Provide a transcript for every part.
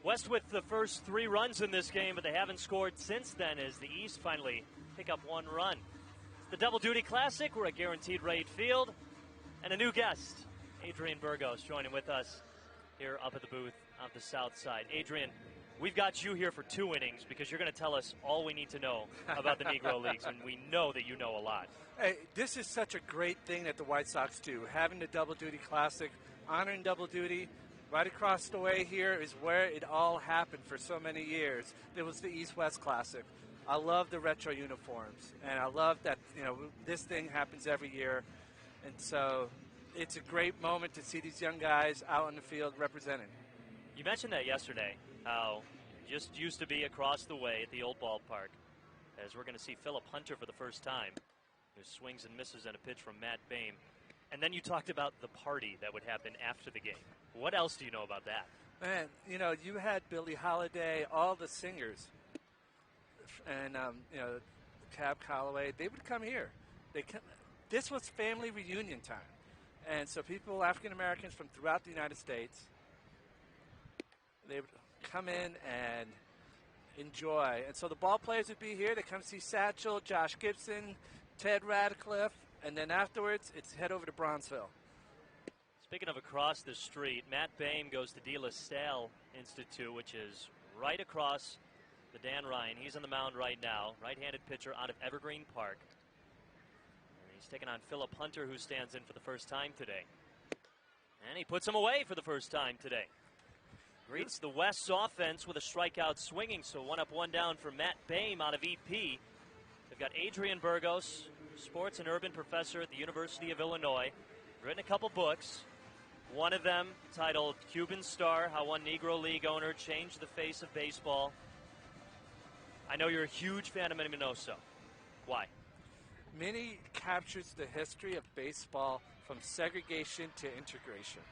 West with the first 3 runs in this game, but they haven't scored since then as the East finally pick up 1 run. It's the Double Duty Classic. We're at Guaranteed Rate Field. And a new guest, Adrian Burgos, joining with us here up at the booth on the south side. Adrian, we've got you here for 2 innings because you're going to tell us all we need to know about the Negro Leagues, and we know that you know a lot. Hey, this is such a great thing that the White Sox do, having the Double Duty Classic, honoring Double Duty. Right across the way here is where it all happened for so many years. It was the East-West Classic. I love the retro uniforms, and I love that this thing happens every year. And so it's a great moment to see these young guys out in the field representing. You mentioned that yesterday, how it just used to be across the way at the old ballpark, as we're going to see Philip Hunter for the first time, who swings and misses at a pitch from Matt Boehm. And then you talked about the party that would happen after the game. What else do you know about that? Man, you had Billie Holiday, all the singers, and Cab Calloway. They would come here. This was family reunion time, and so people, African Americans from throughout the United States, they would come in and enjoy. And so the ball players would be here. They come see Satchel, Josh Gibson, Ted Radcliffe, and then afterwards, it's head over to Bronzeville. Speaking of across the street, Matt Boehm goes to De La Salle Institute, which is right across the Dan Ryan. He's on the mound right now, right-handed pitcher out of Evergreen Park. And he's taking on Philip Hunter, who stands in for the first time today. And he puts him away for the first time today. Greets the West's offense with a strikeout swinging, so 1 up, 1 down for Matt Boehm out of EP. They've got Adrian Burgos, sports and urban professor at the University of Illinois, written a couple books. One of them titled Cuban Star, How One Negro League Owner Changed the Face of Baseball. I know you're a huge fan of Minnie Minoso. Why? Minnie captures the history of baseball from segregation to integration.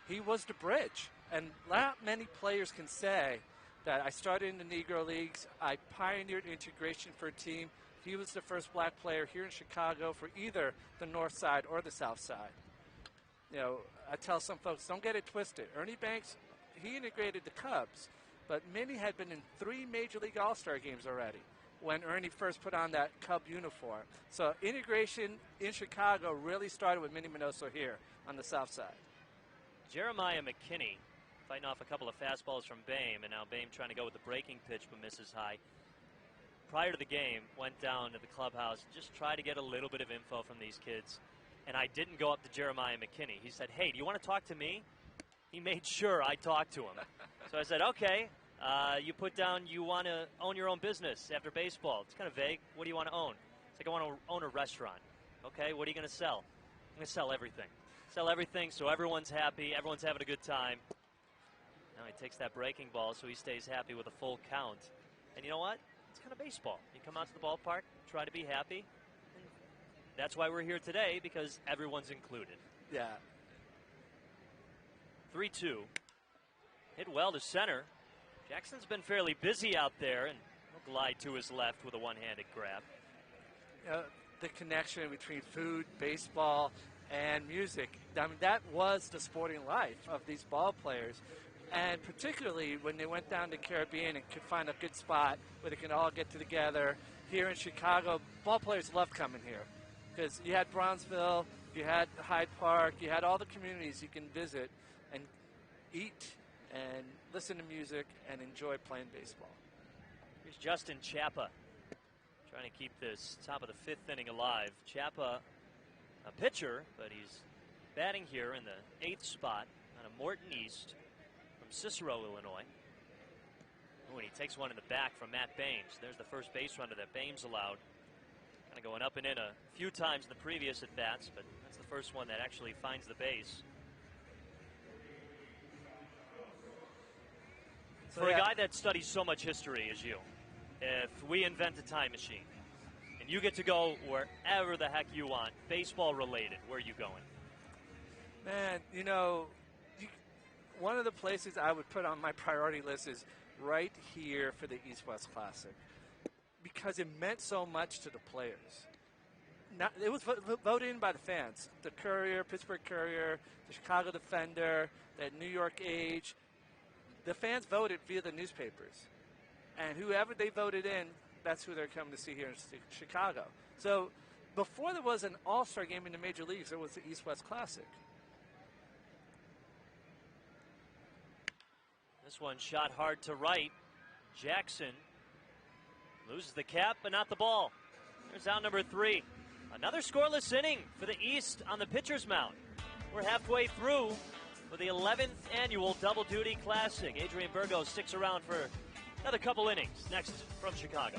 He was the bridge, and not many players can say that I started in the Negro Leagues, I pioneered integration for a team. He was the first black player here in Chicago for either the north side or the south side. I tell some folks, don't get it twisted. Ernie Banks, he integrated the Cubs, but Minnie had been in 3 Major League All-Star games already when Ernie first put on that Cub uniform. So integration in Chicago really started with Minnie Minoso here on the south side. Jeremiah McKinney fighting off a couple of fastballs from Boehm, and now Boehm trying to go with the breaking pitch but misses high. Prior to the game, went down to the clubhouse, just tried to get a little bit of info from these kids. And I didn't go up to Jeremiah McKinney. He said, hey, do you want to talk to me? He made sure I talked to him. So I said, okay, you put down you want to own your own business after baseball. It's kind of vague. What do you want to own? It's like, I want to own a restaurant. Okay, what are you going to sell? I'm going to sell everything. Sell everything so everyone's happy, everyone's having a good time. Now he takes that breaking ball so he stays happy with a full count. And you know what? It's kind of baseball. You come out to the ballpark, try to be happy. And that's why we're here today, because everyone's included. Yeah. 3-2. Hit well to center. Jackson's been fairly busy out there, and he'll glide to his left with a one-handed grab. The connection between food, baseball, and music, I mean, that was the sporting life of these ball players. And particularly when they went down to the Caribbean and could find a good spot where they can all get together. Here in Chicago, ball players loved coming here because you had Bronzeville, you had Hyde Park, you had all the communities you can visit and eat and listen to music and enjoy playing baseball. Here's Justin Chapa trying to keep this top of the 5th inning alive. Chapa, a pitcher, but he's batting here in the 8th spot on a Morton East. Cicero, Illinois. Ooh, and he takes one in the back from Matt Boehm. There's the first base runner that Boehm's allowed. Kind of going up and in a few times in the previous at-bats, but that's the first one that actually finds the base. For a guy that studies so much history as you, if we invent a time machine and you get to go wherever the heck you want, baseball related, where are you going? Man, one of the places I would put on my priority list is right here for the East-West Classic because it meant so much to the players. It was voted in by the fans. The Courier, Pittsburgh Courier, the Chicago Defender, the New York Age. the fans voted via the newspapers. And whoever they voted in, that's who they're coming to see here in Chicago. So before there was an All-Star game in the major leagues, there was the East-West Classic. This one shot hard to right. Jackson loses the cap, but not the ball. There's out number 3. Another scoreless inning for the East on the pitcher's mound. We're halfway through with the 11th annual Double Duty Classic. Adrian Burgos sticks around for another couple innings. Next from Chicago.